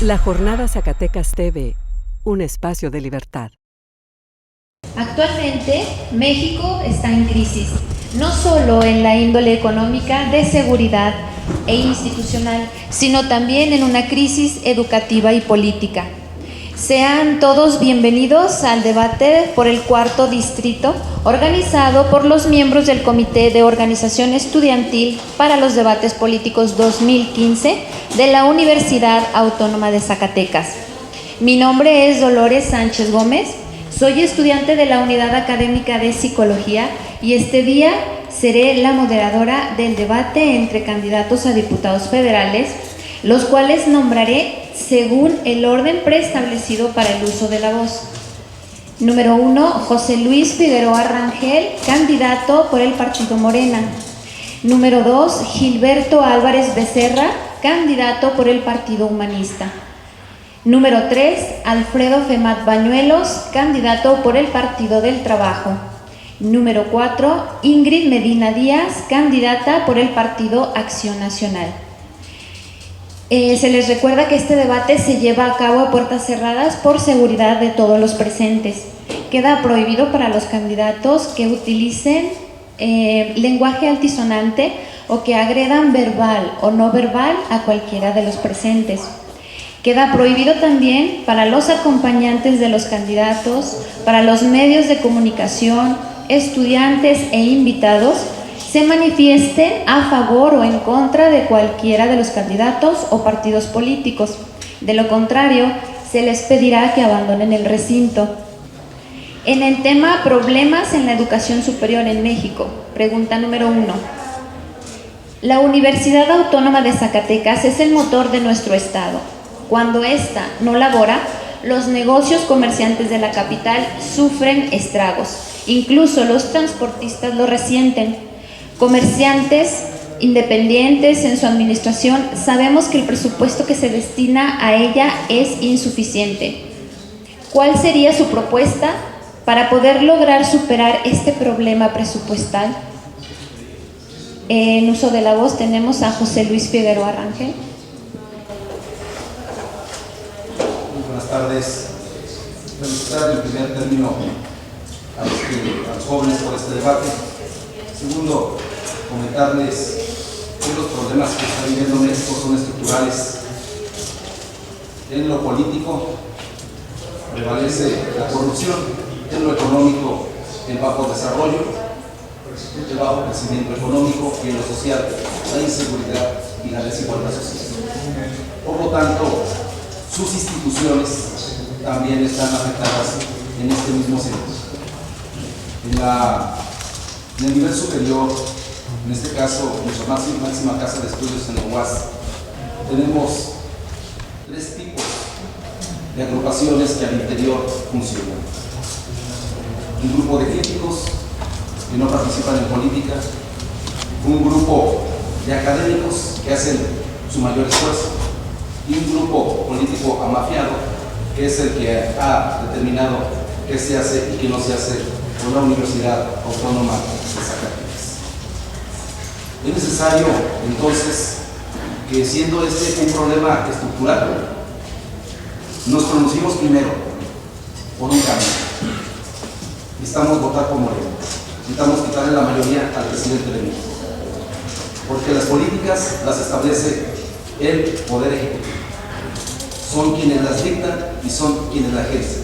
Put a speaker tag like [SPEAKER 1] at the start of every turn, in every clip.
[SPEAKER 1] La Jornada Zacatecas TV, un espacio de libertad.
[SPEAKER 2] Actualmente, México está en crisis, no solo en la índole económica, de seguridad e institucional, sino también en una crisis educativa y política. Sean todos bienvenidos al debate por el cuarto distrito, organizado por los miembros del Comité de Organización Estudiantil para los Debates Políticos 2015 de la Universidad Autónoma de Zacatecas. Mi nombre es Dolores Sánchez Gómez, soy estudiante de la Unidad Académica de Psicología y este día seré la moderadora del debate entre candidatos a diputados federales, los cuales nombraré según el orden preestablecido para el uso de la voz. Número 1, José Luis Figueroa Rangel, candidato por el Partido Morena. Número 2, Gilberto Álvarez Becerra, candidato por el Partido Humanista. Número 3, Alfredo Femat Bañuelos, candidato por el Partido del Trabajo. Número 4, Ingrid Medina Díaz, candidata por el Partido Acción Nacional. Se les recuerda que este debate se lleva a cabo a puertas cerradas por seguridad de todos los presentes. Queda prohibido para los candidatos que utilicen lenguaje altisonante o que agredan verbal o no verbal a cualquiera de los presentes. Queda prohibido también para los acompañantes de los candidatos, para los medios de comunicación, estudiantes e invitados, se manifiesten a favor o en contra de cualquiera de los candidatos o partidos políticos. De lo contrario, se les pedirá que abandonen el recinto. En el tema problemas en la educación superior en México, pregunta número 1. La Universidad Autónoma de Zacatecas es el motor de nuestro estado. Cuando ésta no labora, los negocios comerciantes de la capital sufren estragos. Incluso los transportistas lo resienten. Comerciantes independientes en su administración, sabemos que el presupuesto que se destina a ella es insuficiente. ¿Cuál sería su propuesta para poder lograr superar este problema presupuestal? En uso de la voz tenemos a José Luis Figueroa Rangel.
[SPEAKER 3] Buenas tardes. Felicitar en primer término a los jóvenes por este debate. Segundo, comentarles que los problemas que está viviendo México son estructurales. En lo político prevalece la corrupción, en lo económico el bajo desarrollo, el bajo crecimiento económico, y en lo social la inseguridad y la desigualdad social. Por lo tanto, sus instituciones también están afectadas en este mismo sentido. En el nivel superior, en este caso, nuestra máxima casa de estudios en la UAS, tenemos 3 tipos de agrupaciones que al interior funcionan. Un grupo de críticos que no participan en política, un grupo de académicos que hacen su mayor esfuerzo y un grupo político amafiado que es el que ha determinado qué se hace y qué no se hace con la Universidad Autónoma de Zacatecas. Es necesario, entonces, que siendo este un problema estructural, nos pronunciemos primero por un cambio. Necesitamos votar por Moreno. Necesitamos quitarle la mayoría al presidente de México. Porque las políticas las establece el Poder Ejecutivo. Son quienes las dictan y son quienes la ejercen,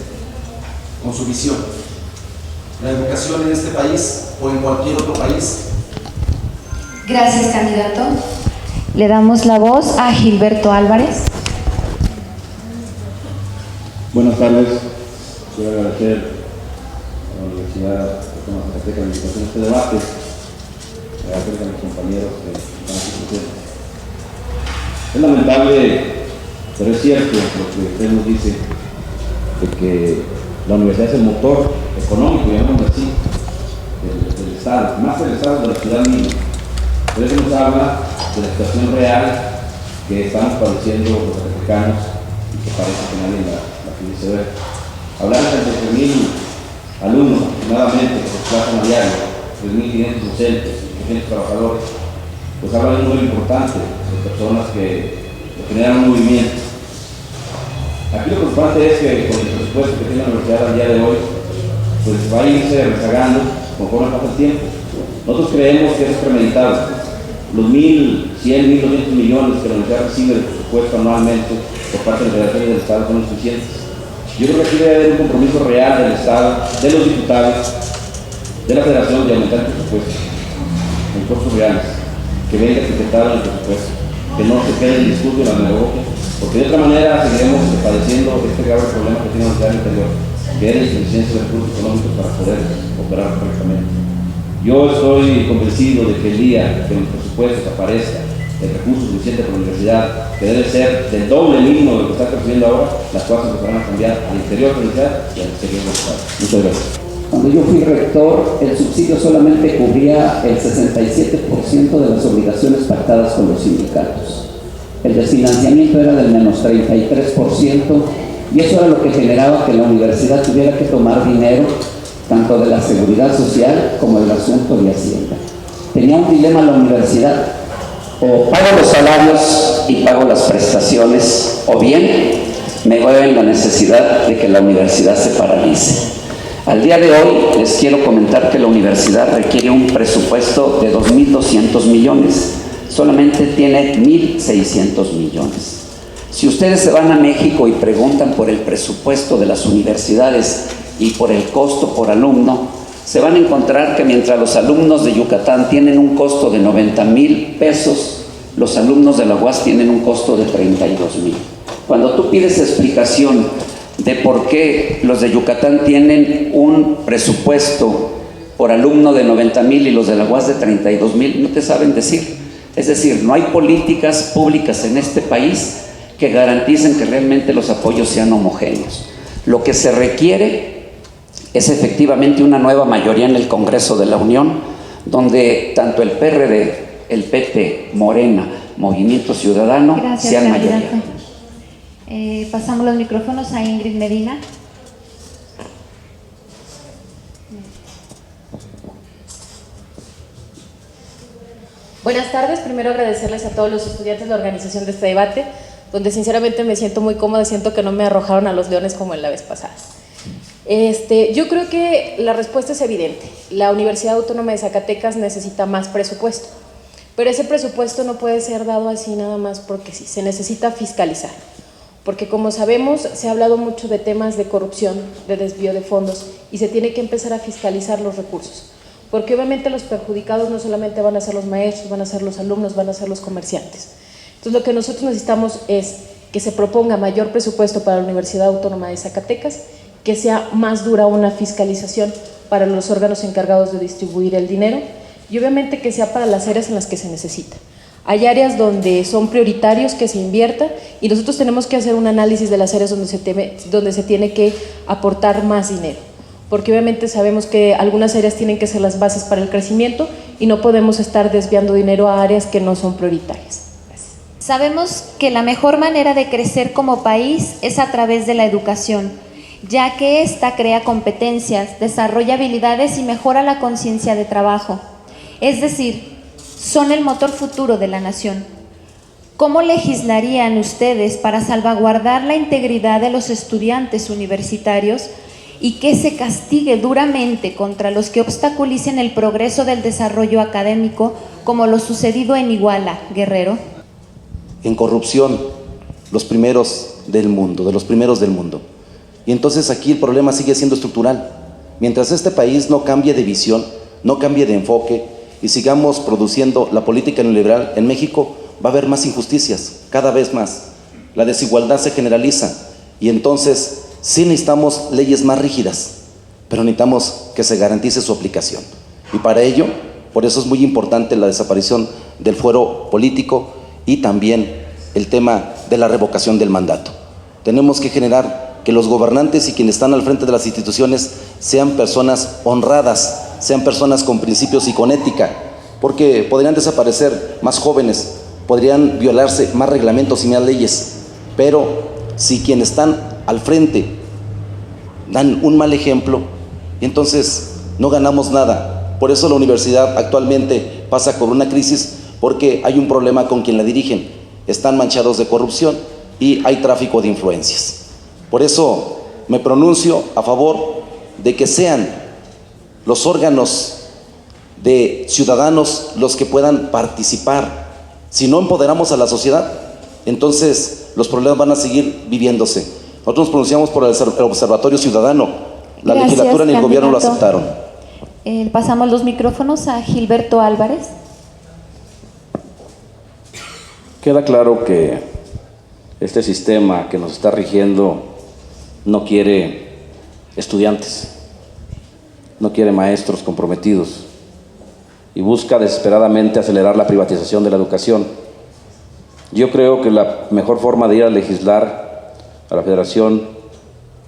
[SPEAKER 3] con su visión. La educación en este país o en cualquier otro país.
[SPEAKER 2] Gracias, candidato. Le damos la voz a Gilberto Álvarez.
[SPEAKER 4] Buenas tardes. Quiero agradecer a la Universidad Autónoma de Zacatecas la invitación a este debate. Agradecer a mis compañeros que están aquí presentes. Es lamentable, pero es cierto lo que usted nos dice, de que la universidad es el motor económico, llamémoslo así, del Estado, más del Estado, de la ciudad misma. Pero eso nos habla de la situación real que estamos padeciendo los zacatecanos y que parece que nadie la quiere ver. Hablar de 33,000 alumnos aproximadamente que se desplazan a diario, 3.500 docentes y 500 trabajadores, pues habla de un número importante de personas que generan un movimiento. Aquí lo preocupante es que con el presupuesto que tiene la universidad al día de hoy, pues va a irse rezagando conforme pasa el tiempo. Nosotros creemos que es premeditado. Los 1.100, 1.200 millones que la universidad recibe de presupuesto anualmente por parte de la Federación y del Estado son insuficientes. Yo creo que aquí debe haber un compromiso real del Estado, de los diputados, de la Federación de aumentar el presupuesto en costos reales, que venga etiquetado en el presupuesto, que no se quede el discurso de la demagogia, porque de otra manera seguiremos padeciendo este grave problema que tiene la universidad interior, que es la insuficiencia de recursos económicos para poder operar correctamente. Yo estoy convencido de que el día que en los presupuestos aparezca el recurso suficiente para la universidad, que debe ser del doble mínimo de lo que está recibiendo ahora, las cosas empezarán a cambiar al interior de la universidad y al exterior del Estado. Muchas gracias.
[SPEAKER 5] Cuando yo fui rector, el subsidio solamente cubría el 67% de las obligaciones pactadas con los sindicatos. El desfinanciamiento era del menos 33%, y eso era lo que generaba que la universidad tuviera que tomar dinero tanto de la seguridad social como del asunto de Hacienda. Tenía un dilema la universidad: o pago los salarios y pago las prestaciones, o bien me veo en la necesidad de que la universidad se paralice. Al día de hoy les quiero comentar que la universidad requiere un presupuesto de 2.200 millones, solamente tiene 1.600 millones. Si ustedes se van a México y preguntan por el presupuesto de las universidades y por el costo por alumno, se van a encontrar que mientras los alumnos de Yucatán tienen un costo de 90,000 pesos, los alumnos de la UAS tienen un costo de 32,000. Cuando tú pides explicación de por qué los de Yucatán tienen un presupuesto por alumno de 90,000 y los de la UAS de 32,000, no te saben decir. Es decir, no hay políticas públicas en este país que garanticen que realmente los apoyos sean homogéneos. Lo que se requiere es efectivamente una nueva mayoría en el Congreso de la Unión, donde tanto el PRD, el PP, Morena, Movimiento Ciudadano sean mayoría.
[SPEAKER 2] Pasamos los micrófonos a Ingrid Medina.
[SPEAKER 6] Buenas tardes. Primero agradecerles a todos los estudiantes de la organización de este debate, donde sinceramente me siento muy cómoda, siento que no me arrojaron a los leones como en la vez pasada. Yo creo que la respuesta es evidente. La Universidad Autónoma de Zacatecas necesita más presupuesto, pero ese presupuesto no puede ser dado así nada más porque sí, se necesita fiscalizar. Porque como sabemos, se ha hablado mucho de temas de corrupción, de desvío de fondos, y se tiene que empezar a fiscalizar los recursos. Porque obviamente los perjudicados no solamente van a ser los maestros, van a ser los alumnos, van a ser los comerciantes. Entonces lo que nosotros necesitamos es que se proponga mayor presupuesto para la Universidad Autónoma de Zacatecas, que sea más dura una fiscalización para los órganos encargados de distribuir el dinero, y obviamente que sea para las áreas en las que se necesita. Hay áreas donde son prioritarios que se invierta, y nosotros tenemos que hacer un análisis de las áreas donde se tiene que aportar más dinero, porque obviamente sabemos que algunas áreas tienen que ser las bases para el crecimiento y no podemos estar desviando dinero a áreas que no son prioritarias. Gracias.
[SPEAKER 2] Sabemos que la mejor manera de crecer como país es a través de la educación, ya que ésta crea competencias, desarrolla habilidades y mejora la conciencia de trabajo. Es decir, son el motor futuro de la nación. ¿Cómo legislarían ustedes para salvaguardar la integridad de los estudiantes universitarios y que se castigue duramente contra los que obstaculicen el progreso del desarrollo académico, como lo sucedido en Iguala, Guerrero?
[SPEAKER 7] En corrupción, los primeros del mundo, de los primeros del mundo. Y entonces aquí el problema sigue siendo estructural. Mientras este país no cambie de visión, no cambie de enfoque, y sigamos produciendo la política neoliberal en México, va a haber más injusticias, cada vez más. La desigualdad se generaliza, y entonces sí necesitamos leyes más rígidas, pero necesitamos que se garantice su aplicación. Y para ello, por eso es muy importante la desaparición del fuero político y también el tema de la revocación del mandato. Tenemos que generar que los gobernantes y quienes están al frente de las instituciones sean personas honradas, sean personas con principios y con ética, porque podrían desaparecer más jóvenes, podrían violarse más reglamentos y más leyes, pero si quienes están al frente dan un mal ejemplo, entonces no ganamos nada. Por eso la universidad actualmente pasa por una crisis, porque hay un problema con quien la dirigen, están manchados de corrupción y hay tráfico de influencias. Por eso me pronuncio a favor de que sean los órganos de ciudadanos los que puedan participar. Si no empoderamos a la sociedad, entonces los problemas van a seguir viviéndose. Nosotros nos pronunciamos por el Observatorio Ciudadano. La legislatura ni el gobierno lo aceptaron.
[SPEAKER 2] Pasamos los micrófonos a Gilberto Álvarez.
[SPEAKER 4] Queda claro que este sistema que nos está rigiendo no quiere estudiantes, no quiere maestros comprometidos y busca desesperadamente acelerar la privatización de la educación. Yo creo que la mejor forma de ir a legislar a la Federación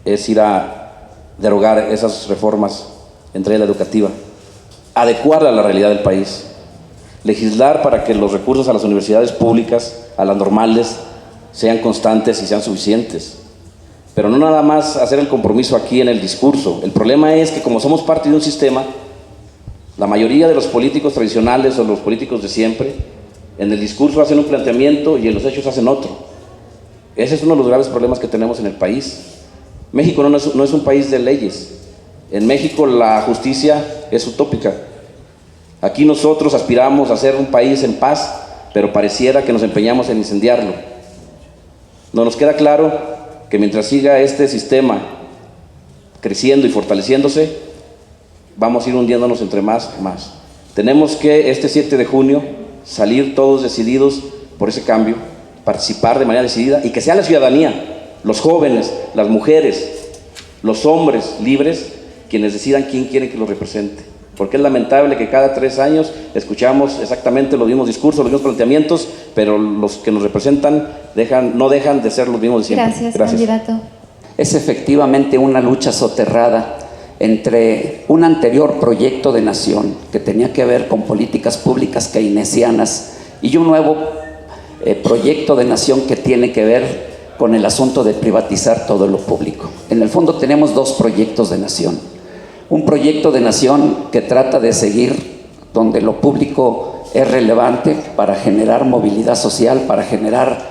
[SPEAKER 4] es ir a derogar esas reformas, entre ellas la educativa, adecuarla a la realidad del país, legislar para que los recursos a las universidades públicas, a las normales, sean constantes y sean suficientes. Pero no nada más hacer el compromiso aquí en el discurso. El problema es que como somos parte de un sistema, la mayoría de los políticos tradicionales o los políticos de siempre, en el discurso hacen un planteamiento y en los hechos hacen otro. Ese es uno de los graves problemas que tenemos en el país. México no es un país de leyes. En México la justicia es utópica. Aquí nosotros aspiramos a ser un país en paz, pero pareciera que nos empeñamos en incendiarlo. No nos queda claro que mientras siga este sistema creciendo y fortaleciéndose, vamos a ir hundiéndonos entre más. Tenemos que este 7 de junio salir todos decididos por ese cambio, participar de manera decidida y que sea la ciudadanía, los jóvenes, las mujeres, los hombres libres quienes decidan quién quieren que los represente. Porque es lamentable que cada 3 años escuchamos exactamente los mismos discursos, los mismos planteamientos, pero los que nos representan no dejan de ser los mismos de siempre.
[SPEAKER 2] Gracias, candidato.
[SPEAKER 5] Es efectivamente una lucha soterrada entre un anterior proyecto de nación que tenía que ver con políticas públicas keynesianas y un nuevo proyecto de nación que tiene que ver con el asunto de privatizar todo lo público. En el fondo tenemos 2 proyectos de nación. Un proyecto de nación que trata de seguir donde lo público es relevante para generar movilidad social, para generar,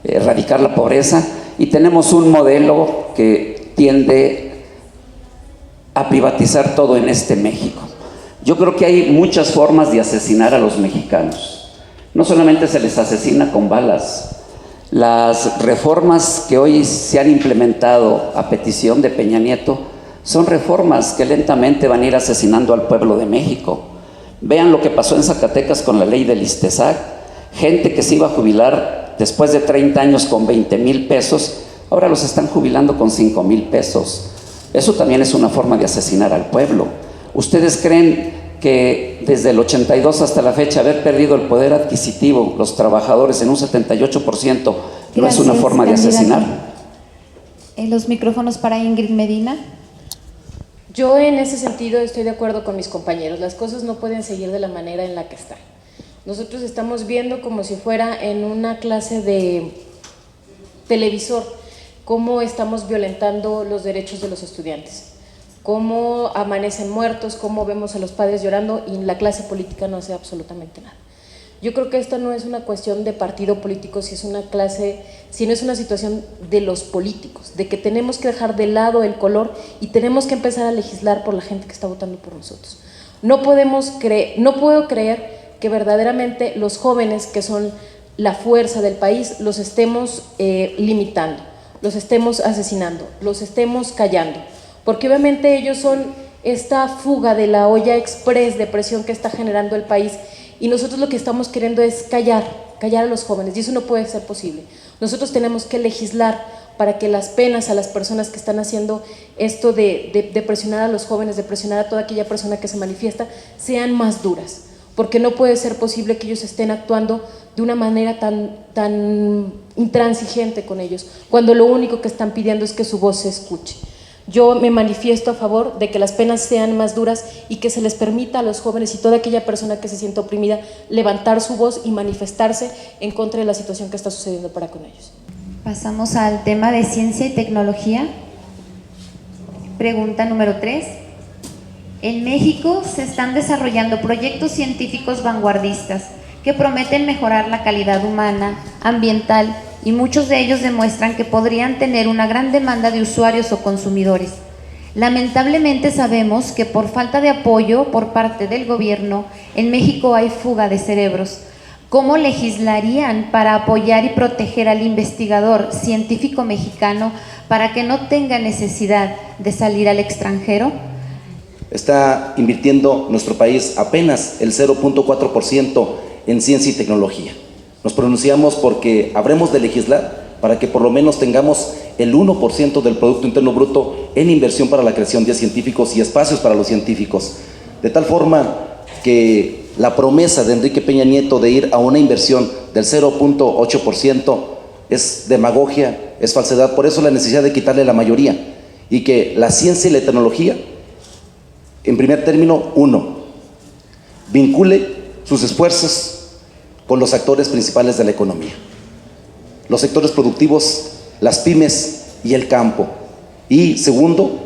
[SPEAKER 5] erradicar la pobreza, y tenemos un modelo que tiende a privatizar todo en este México. Yo creo que hay muchas formas de asesinar a los mexicanos. No solamente se les asesina con balas. Las reformas que hoy se han implementado a petición de Peña Nieto son reformas que lentamente van a ir asesinando al pueblo de México. Vean lo que pasó en Zacatecas con la ley del ISTESAC. Gente que se iba a jubilar después de 30 años con 20,000 pesos, ahora los están jubilando con 5,000 pesos. Eso también es una forma de asesinar al pueblo. ¿Ustedes creen que desde el 82 hasta la fecha haber perdido el poder adquisitivo los trabajadores en un 78% no es una forma de asesinar?
[SPEAKER 2] Los micrófonos para Ingrid Medina.
[SPEAKER 6] Yo en ese sentido estoy de acuerdo con mis compañeros. Las cosas no pueden seguir de la manera en la que están. Nosotros estamos viendo como si fuera en una clase de televisor cómo estamos violentando los derechos de los estudiantes, cómo amanecen muertos, cómo vemos a los padres llorando y la clase política no hace absolutamente nada. Yo creo que esta no es una cuestión de partido político, sino es una situación de los políticos, de que tenemos que dejar de lado el color y tenemos que empezar a legislar por la gente que está votando por nosotros. No puedo creer que verdaderamente los jóvenes, que son la fuerza del país, los estemos limitando, los estemos asesinando, los estemos callando, porque obviamente ellos son esta fuga de la olla express de presión que está generando el país. Y nosotros lo que estamos queriendo es callar a los jóvenes, y eso no puede ser posible. Nosotros tenemos que legislar para que las penas a las personas que están haciendo esto de presionar a los jóvenes, de presionar a toda aquella persona que se manifiesta, sean más duras, porque no puede ser posible que ellos estén actuando de una manera tan intransigente con ellos, cuando lo único que están pidiendo es que su voz se escuche. Yo me manifiesto a favor de que las penas sean más duras y que se les permita a los jóvenes y toda aquella persona que se sienta oprimida levantar su voz y manifestarse en contra de la situación que está sucediendo para con ellos.
[SPEAKER 2] Pasamos al tema de ciencia y tecnología. Pregunta número 3. En México se están desarrollando proyectos científicos vanguardistas que prometen mejorar la calidad humana, ambiental, y muchos de ellos demuestran que podrían tener una gran demanda de usuarios o consumidores. Lamentablemente sabemos que por falta de apoyo por parte del gobierno, en México hay fuga de cerebros. ¿Cómo legislarían para apoyar y proteger al investigador científico mexicano para que no tenga necesidad de salir al extranjero?
[SPEAKER 7] Está invirtiendo nuestro país apenas el 0.4% en ciencia y tecnología. Nos pronunciamos porque habremos de legislar para que por lo menos tengamos el 1% del Producto Interno Bruto en inversión para la creación de científicos y espacios para los científicos. De tal forma que la promesa de Enrique Peña Nieto de ir a una inversión del 0.8% es demagogia, es falsedad. Por eso la necesidad de quitarle la mayoría y que la ciencia y la tecnología, en primer término, vincule sus esfuerzos con los actores principales de la economía. Los sectores productivos, las pymes y el campo. Y segundo,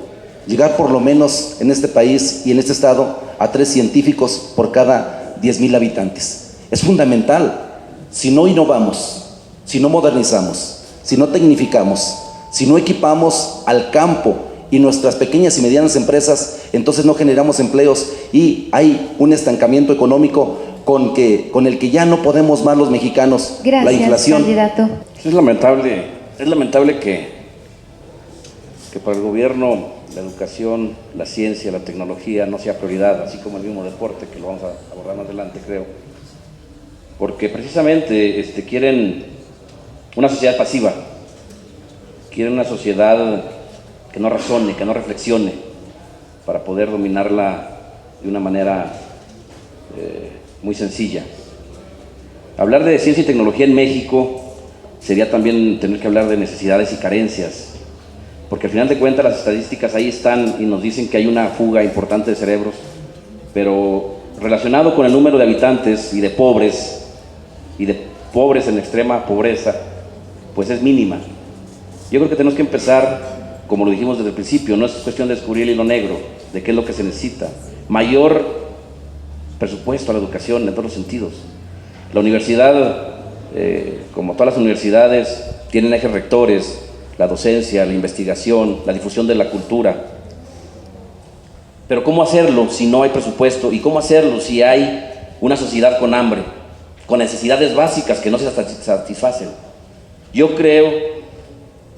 [SPEAKER 7] llegar por lo menos en este país y en este estado a 3 científicos por cada 10,000 habitantes. Es fundamental. Si no innovamos, si no modernizamos, si no tecnificamos, si no equipamos al campo y nuestras pequeñas y medianas empresas, entonces no generamos empleos y hay un estancamiento económico con el que ya no podemos más los mexicanos.
[SPEAKER 2] Gracias,
[SPEAKER 7] la inflación.
[SPEAKER 2] candidato.
[SPEAKER 4] Es lamentable que para el gobierno la educación, la ciencia, la tecnología no sea prioridad, así como el mismo deporte, que lo vamos a abordar más adelante, creo. Porque precisamente quieren una sociedad pasiva, quieren una sociedad que no razone, que no reflexione, para poder dominarla de una manera muy sencilla. Hablar de ciencia y tecnología en México sería también tener que hablar de necesidades y carencias, porque al final de cuentas las estadísticas ahí están y nos dicen que hay una fuga importante de cerebros, pero relacionado con el número de habitantes y de pobres en extrema pobreza, pues es mínima. Yo creo que tenemos que empezar, como lo dijimos desde el principio, no es cuestión de descubrir el hilo negro, de qué es lo que se necesita. Mayor presupuesto a la educación en todos los sentidos. La universidad, como todas las universidades, tienen ejes rectores: la docencia, la investigación, la difusión de la cultura. Pero ¿cómo hacerlo si no hay presupuesto? ¿Y cómo hacerlo si hay una sociedad con hambre, con necesidades básicas que no se satisfacen? Yo creo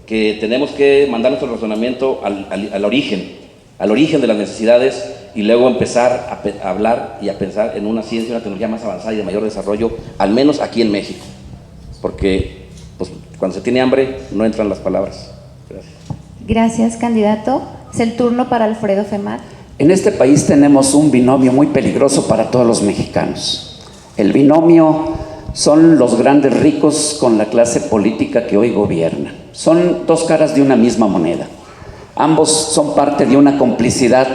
[SPEAKER 4] que tenemos que mandar nuestro razonamiento al origen de las necesidades y luego empezar a hablar y a pensar en una ciencia y una tecnología más avanzada y de mayor desarrollo, al menos aquí en México. Porque pues, cuando se tiene hambre no entran las palabras. Gracias.
[SPEAKER 2] Gracias, candidato. Es el turno para Alfredo Femat.
[SPEAKER 5] En este país tenemos un binomio muy peligroso para todos los mexicanos. El binomio son los grandes ricos con la clase política que hoy gobierna. Son dos caras de una misma moneda. Ambos son parte de una complicidad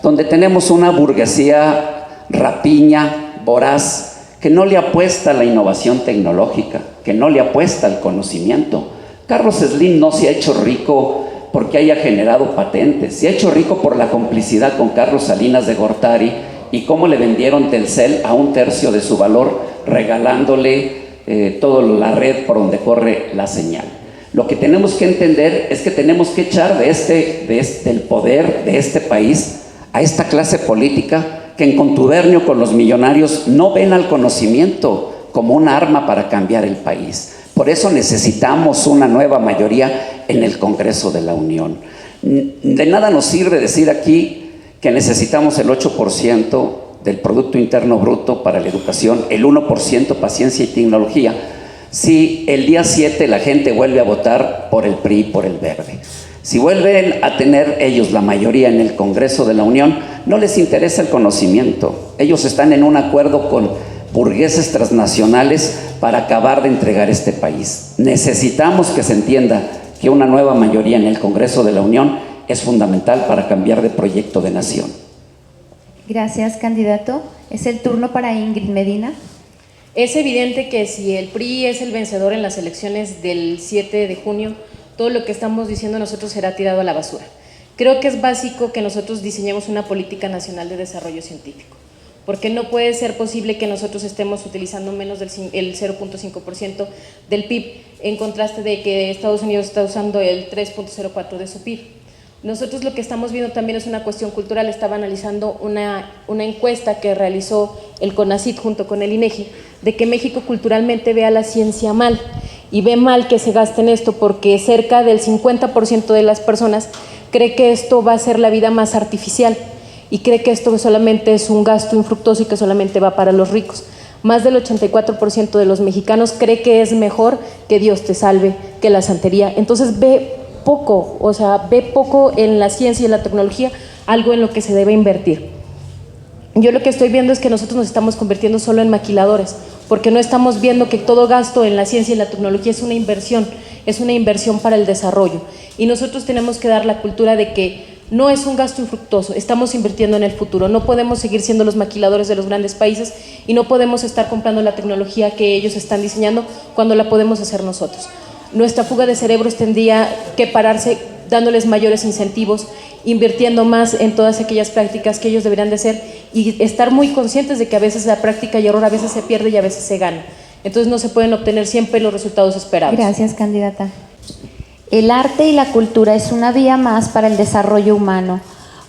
[SPEAKER 5] donde tenemos una burguesía rapiña, voraz, que no le apuesta a la innovación tecnológica, que no le apuesta al conocimiento. Carlos Slim no se ha hecho rico porque haya generado patentes, se ha hecho rico por la complicidad con Carlos Salinas de Gortari y cómo le vendieron Telcel a 1/3 de su valor, regalándole toda la red por donde corre la señal. Lo que tenemos que entender es que tenemos que echar del poder de este país a esta clase política que en contubernio con los millonarios no ven al conocimiento como un arma para cambiar el país. Por eso necesitamos una nueva mayoría en el Congreso de la Unión. De nada nos sirve decir aquí que necesitamos el 8% del Producto Interno Bruto para la educación, el 1% para ciencia y tecnología, si el día 7 la gente vuelve a votar por el PRI y por el Verde. Si vuelven a tener ellos la mayoría en el Congreso de la Unión, no les interesa el conocimiento. Ellos están en un acuerdo con burgueses transnacionales para acabar de entregar este país. Necesitamos que se entienda que una nueva mayoría en el Congreso de la Unión es fundamental para cambiar de proyecto de nación.
[SPEAKER 2] Gracias, candidato. Es el turno para Ingrid Medina.
[SPEAKER 6] Es evidente que si el PRI es el vencedor en las elecciones del 7 de junio, todo lo que estamos diciendo nosotros será tirado a la basura. Creo que es básico que nosotros diseñemos una política nacional de desarrollo científico. porque no puede ser posible que nosotros estemos utilizando menos del 0.5% del PIB, en contraste de que Estados Unidos está usando el 3.04% de su PIB. Nosotros lo que estamos viendo también es una cuestión cultural. Estaba analizando una encuesta que realizó el CONACYT junto con el INEGI, de que México culturalmente ve a la ciencia mal, y ve mal que se gaste en esto porque cerca del 50% de las personas cree que esto va a ser la vida más artificial y cree que esto solamente es un gasto infructuoso y que solamente va para los ricos. Más del 84% de los mexicanos cree que es mejor que Dios te salve que la santería. Entonces ve poco en la ciencia y en la tecnología, algo en lo que se debe invertir. Yo lo que estoy viendo es que nosotros nos estamos convirtiendo solo en maquiladores, porque no estamos viendo que todo gasto en la ciencia y la tecnología es una inversión para el desarrollo. Y nosotros tenemos que dar la cultura de que no es un gasto infructuoso, estamos invirtiendo en el futuro. No podemos seguir siendo los maquiladores de los grandes países y no podemos estar comprando la tecnología que ellos están diseñando cuando la podemos hacer nosotros. Nuestra fuga de cerebros tendría que pararse dándoles mayores incentivos, invirtiendo más en todas aquellas prácticas que ellos deberían de hacer y estar muy conscientes de que a veces la práctica y error a veces se pierde y a veces se gana. Entonces no se pueden obtener siempre los resultados esperados.
[SPEAKER 2] Gracias, candidata. El arte y la cultura es una vía más para el desarrollo humano.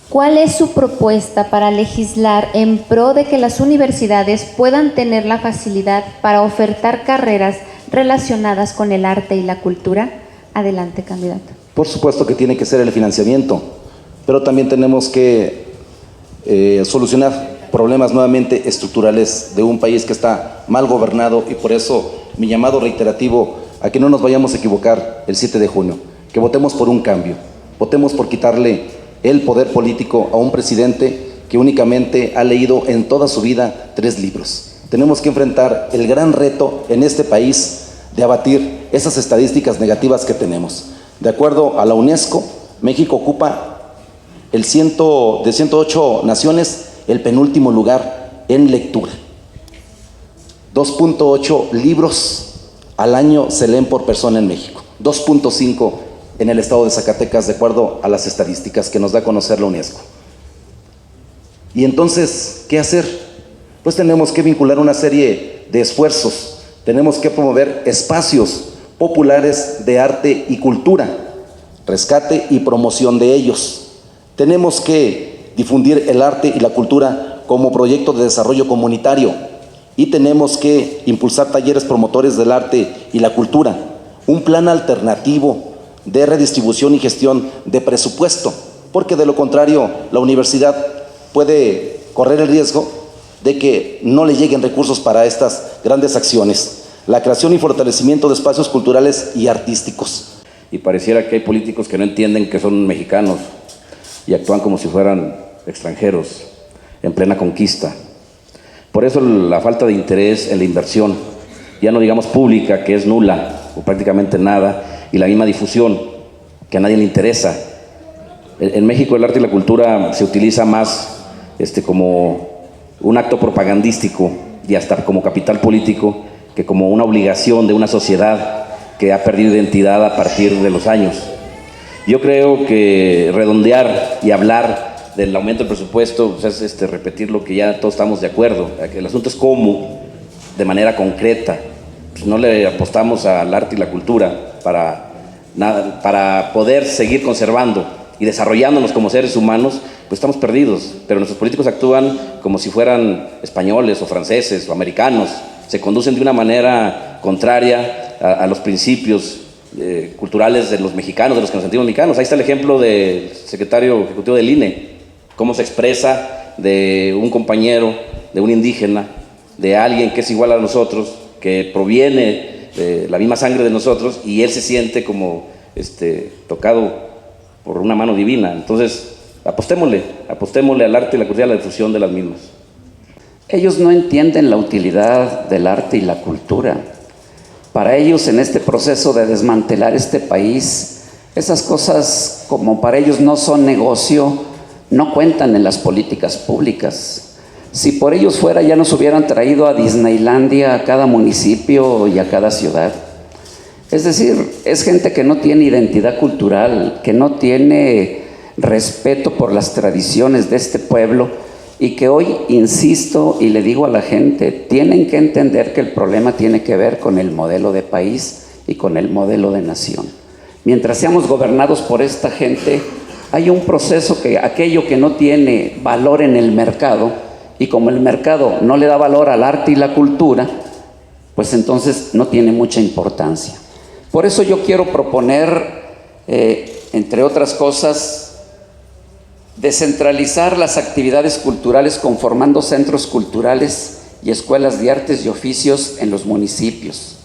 [SPEAKER 2] ¿Cuál es su propuesta para legislar en pro de que las universidades puedan tener la facilidad para ofertar carreras relacionadas con el arte y la cultura? Adelante, candidato.
[SPEAKER 7] Por supuesto que tiene que ser el financiamiento, pero también tenemos que solucionar problemas nuevamente estructurales de un país que está mal gobernado, y por eso mi llamado reiterativo a que no nos vayamos a equivocar el 7 de junio, que votemos por un cambio, votemos por quitarle el poder político a un presidente que únicamente ha leído en toda su vida 3 libros. Tenemos que enfrentar el gran reto en este país de abatir esas estadísticas negativas que tenemos. De acuerdo a la UNESCO, México ocupa de 108 naciones el penúltimo lugar en lectura. 2.8 libros al año se leen por persona en México, 2.5 en el estado de Zacatecas, de acuerdo a las estadísticas que nos da a conocer la UNESCO. Y entonces, ¿qué hacer? Pues tenemos que vincular una serie de esfuerzos, tenemos que promover espacios populares de arte y cultura, rescate y promoción de ellos. Tenemos que difundir el arte y la cultura como proyecto de desarrollo comunitario, y tenemos que impulsar talleres promotores del arte y la cultura, un plan alternativo de redistribución y gestión de presupuesto, porque de lo contrario la universidad puede correr el riesgo de que no le lleguen recursos para estas grandes acciones. La creación y fortalecimiento de espacios culturales y artísticos.
[SPEAKER 4] Y pareciera que hay políticos que no entienden que son mexicanos y actúan como si fueran extranjeros en plena conquista. Por eso la falta de interés en la inversión, ya no digamos pública, que es nula o prácticamente nada, y la misma difusión, que a nadie le interesa. En México el arte y la cultura se utiliza más como un acto propagandístico y hasta como capital político, que como una obligación de una sociedad que ha perdido identidad a partir de los años. Yo creo que redondear y hablar del aumento del presupuesto pues es repetir lo que ya todos estamos de acuerdo. El asunto es cómo, de manera concreta. Pues no le apostamos al arte y la cultura para poder seguir conservando y desarrollándonos como seres humanos, pues estamos perdidos. Pero nuestros políticos actúan como si fueran españoles o franceses o americanos. Se conducen de una manera contraria a los principios culturales de los mexicanos, de los que nos sentimos mexicanos. Ahí está el ejemplo del secretario ejecutivo del INE, cómo se expresa de un compañero, de un indígena, de alguien que es igual a nosotros, que proviene de la misma sangre de nosotros, y él se siente como tocado por una mano divina. Entonces, apostémosle al arte y la cultura, a la difusión de las mismas.
[SPEAKER 5] Ellos no entienden la utilidad del arte y la cultura. Para ellos, en este proceso de desmantelar este país, esas cosas, como para ellos no son negocio, no cuentan en las políticas públicas. Si por ellos fuera, ya nos hubieran traído a Disneylandia a cada municipio y a cada ciudad. Es decir, es gente que no tiene identidad cultural, que no tiene respeto por las tradiciones de este pueblo, y que hoy insisto y le digo a la gente, tienen que entender que el problema tiene que ver con el modelo de país y con el modelo de nación. Mientras seamos gobernados por esta gente, hay un proceso que aquello que no tiene valor en el mercado, y como el mercado no le da valor al arte y la cultura, pues entonces no tiene mucha importancia. Por eso yo quiero proponer, entre otras cosas, descentralizar las actividades culturales conformando centros culturales y escuelas de artes y oficios en los municipios.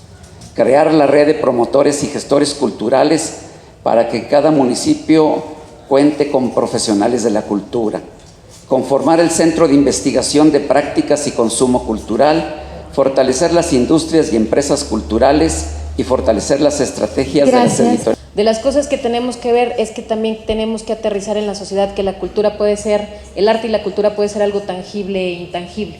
[SPEAKER 5] Crear la red de promotores y gestores culturales para que cada municipio cuente con profesionales de la cultura. Conformar el Centro de Investigación de Prácticas y Consumo Cultural, fortalecer las industrias y empresas culturales y fortalecer las estrategias de las editoriales.
[SPEAKER 6] De las cosas que tenemos que ver es que también tenemos que aterrizar en la sociedad que la cultura puede ser, el arte y la cultura puede ser algo tangible e intangible.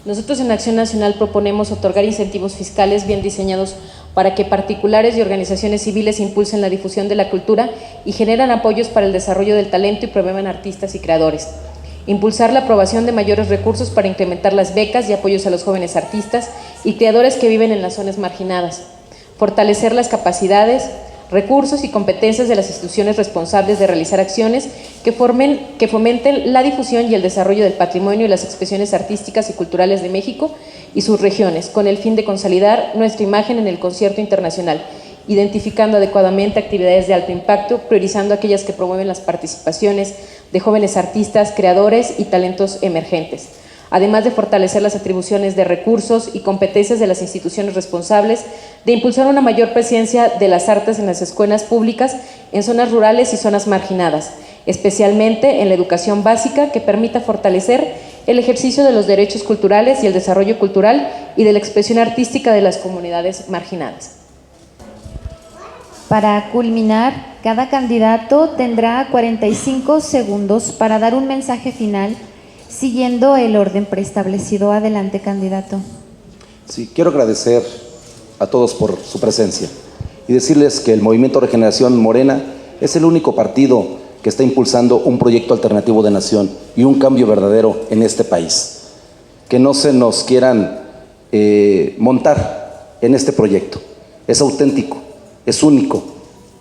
[SPEAKER 6] Nosotros en Acción Nacional proponemos otorgar incentivos fiscales bien diseñados para que particulares y organizaciones civiles impulsen la difusión de la cultura y generan apoyos para el desarrollo del talento y promuevan artistas y creadores. Impulsar la aprobación de mayores recursos para incrementar las becas y apoyos a los jóvenes artistas y creadores que viven en las zonas marginadas. Fortalecer las capacidades, recursos y competencias de las instituciones responsables de realizar acciones que fomenten la difusión y el desarrollo del patrimonio y las expresiones artísticas y culturales de México y sus regiones, con el fin de consolidar nuestra imagen en el concierto internacional, identificando adecuadamente actividades de alto impacto, priorizando aquellas que promueven las participaciones de jóvenes artistas, creadores y talentos emergentes, además de fortalecer las atribuciones de recursos y competencias de las instituciones responsables, de impulsar una mayor presencia de las artes en las escuelas públicas en zonas rurales y zonas marginadas, especialmente en la educación básica que permita fortalecer el ejercicio de los derechos culturales y el desarrollo cultural y de la expresión artística de las comunidades marginadas.
[SPEAKER 2] Para culminar, cada candidato tendrá 45 segundos para dar un mensaje final, siguiendo el orden preestablecido. Adelante, candidato.
[SPEAKER 7] Sí, quiero agradecer a todos por su presencia y decirles que el Movimiento Regeneración Morena es el único partido que está impulsando un proyecto alternativo de nación y un cambio verdadero en este país. Que no se nos quieran montar en este proyecto. Es auténtico, es único,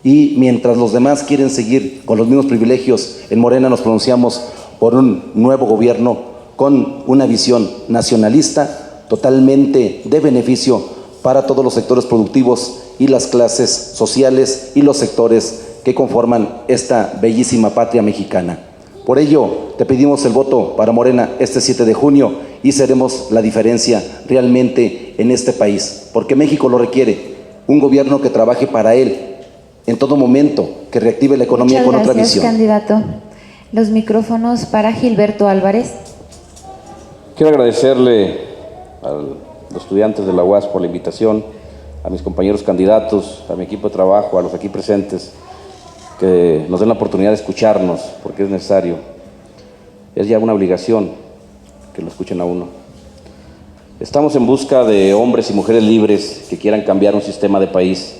[SPEAKER 7] y mientras los demás quieren seguir con los mismos privilegios, en Morena nos pronunciamos por un nuevo gobierno con una visión nacionalista totalmente de beneficio para todos los sectores productivos y las clases sociales y los sectores que conforman esta bellísima patria mexicana. Por ello, te pedimos el voto para Morena este 7 de junio y seremos la diferencia realmente en este país, porque México lo requiere, un gobierno que trabaje para él en todo momento, que reactive la economía con otra visión.
[SPEAKER 2] Muchas gracias, candidato. Los micrófonos para Gilberto Álvarez.
[SPEAKER 4] Quiero agradecerle a los estudiantes de la UAS por la invitación, a mis compañeros candidatos, a mi equipo de trabajo, a los aquí presentes, que nos den la oportunidad de escucharnos, porque es necesario. Es ya una obligación que lo escuchen a uno. Estamos en busca de hombres y mujeres libres que quieran cambiar un sistema de país,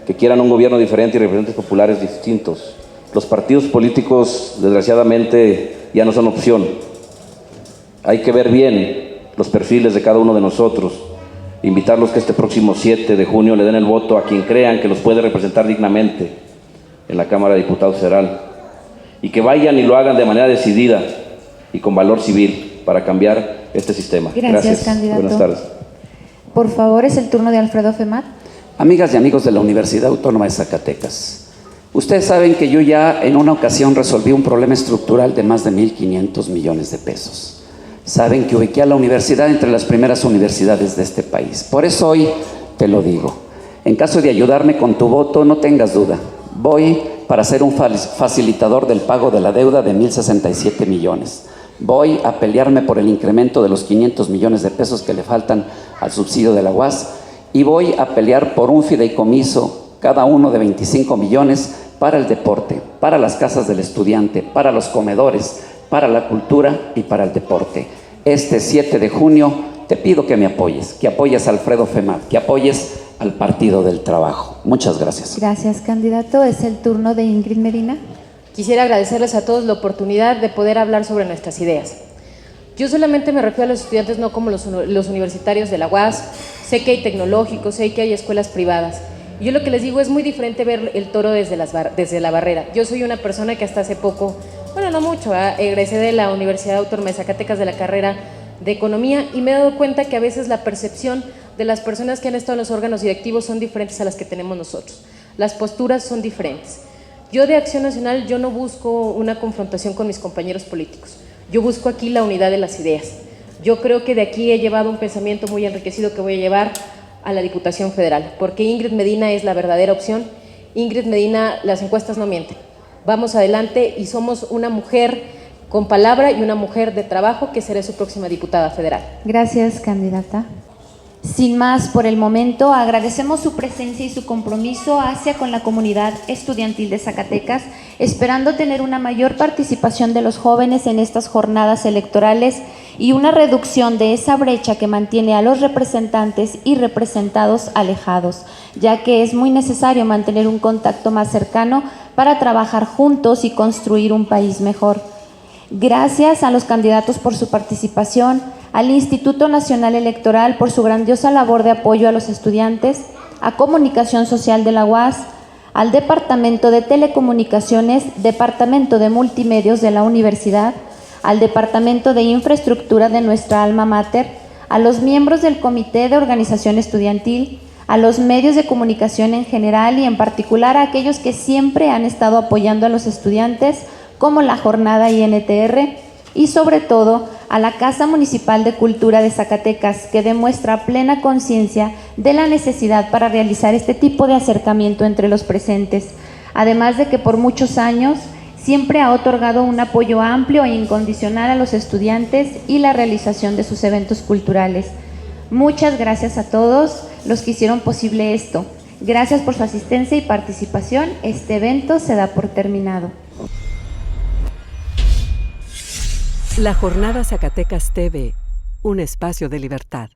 [SPEAKER 4] que quieran un gobierno diferente y representantes populares distintos. Los partidos políticos, desgraciadamente, ya no son opción. Hay que ver bien los perfiles de cada uno de nosotros, invitarlos que este próximo 7 de junio le den el voto a quien crean que los puede representar dignamente en la Cámara de Diputados Federal, y que vayan y lo hagan de manera decidida y con valor civil para cambiar este sistema.
[SPEAKER 2] Gracias, candidato.
[SPEAKER 4] Buenas tardes.
[SPEAKER 2] Por favor, es el turno de Alfredo Femat.
[SPEAKER 5] Amigas y amigos de la Universidad Autónoma de Zacatecas, ustedes saben que yo ya en una ocasión resolví un problema estructural de más de 1,500 millones de pesos. Saben que ubiqué a la universidad entre las primeras universidades de este país. Por eso hoy te lo digo. En caso de ayudarme con tu voto, no tengas duda. Voy para ser un facilitador del pago de la deuda de 1,067 millones. Voy a pelearme por el incremento de los 500 millones de pesos que le faltan al subsidio de la UAS. Y voy a pelear por un fideicomiso, cada uno de 25 millones, para el deporte, para las casas del estudiante, para los comedores, para la cultura y para el deporte. Este 7 de junio te pido que me apoyes, que apoyes a Alfredo Femat, que apoyes al Partido del Trabajo. Muchas gracias.
[SPEAKER 2] Gracias, candidato. Es el turno de Ingrid Medina.
[SPEAKER 6] Quisiera agradecerles a todos la oportunidad de poder hablar sobre nuestras ideas. Yo solamente me refiero a los estudiantes, no como los universitarios de la UAS. Sé que hay tecnológicos, sé que hay escuelas privadas. Yo lo que les digo, es muy diferente ver el toro desde la barrera. Yo soy una persona que hasta hace poco, bueno, no mucho, egresé de la Universidad Autónoma de Zacatecas de la carrera de Economía, y me he dado cuenta que a veces la percepción de las personas que han estado en los órganos directivos son diferentes a las que tenemos nosotros. Las posturas son diferentes. Yo de Acción Nacional, yo no busco una confrontación con mis compañeros políticos. Yo busco aquí la unidad de las ideas. Yo creo que de aquí he llevado un pensamiento muy enriquecido que voy a llevar a la Diputación Federal, porque Ingrid Medina es la verdadera opción. Ingrid Medina, las encuestas no mienten. Vamos adelante y somos una mujer con palabra y una mujer de trabajo que será su próxima diputada federal.
[SPEAKER 2] Gracias, candidata. Sin más por el momento, agradecemos su presencia y su compromiso hacia con la comunidad estudiantil de Zacatecas, esperando tener una mayor participación de los jóvenes en estas jornadas electorales y una reducción de esa brecha que mantiene a los representantes y representados alejados, ya que es muy necesario mantener un contacto más cercano para trabajar juntos y construir un país mejor. Gracias a los candidatos por su participación, al Instituto Nacional Electoral por su grandiosa labor de apoyo a los estudiantes, a Comunicación Social de la UAS, al Departamento de Telecomunicaciones, Departamento de Multimedios de la Universidad, al Departamento de Infraestructura de nuestra alma mater, a los miembros del Comité de Organización Estudiantil, a los medios de comunicación en general y en particular a aquellos que siempre han estado apoyando a los estudiantes, como la Jornada INTR, y sobre todo a la Casa Municipal de Cultura de Zacatecas, que demuestra plena conciencia de la necesidad para realizar este tipo de acercamiento entre los presentes, además de que por muchos años siempre ha otorgado un apoyo amplio e incondicional a los estudiantes y la realización de sus eventos culturales. Muchas gracias a todos los que hicieron posible esto. Gracias por su asistencia y participación. Este evento se da por terminado.
[SPEAKER 1] La Jornada Zacatecas TV, un espacio de libertad.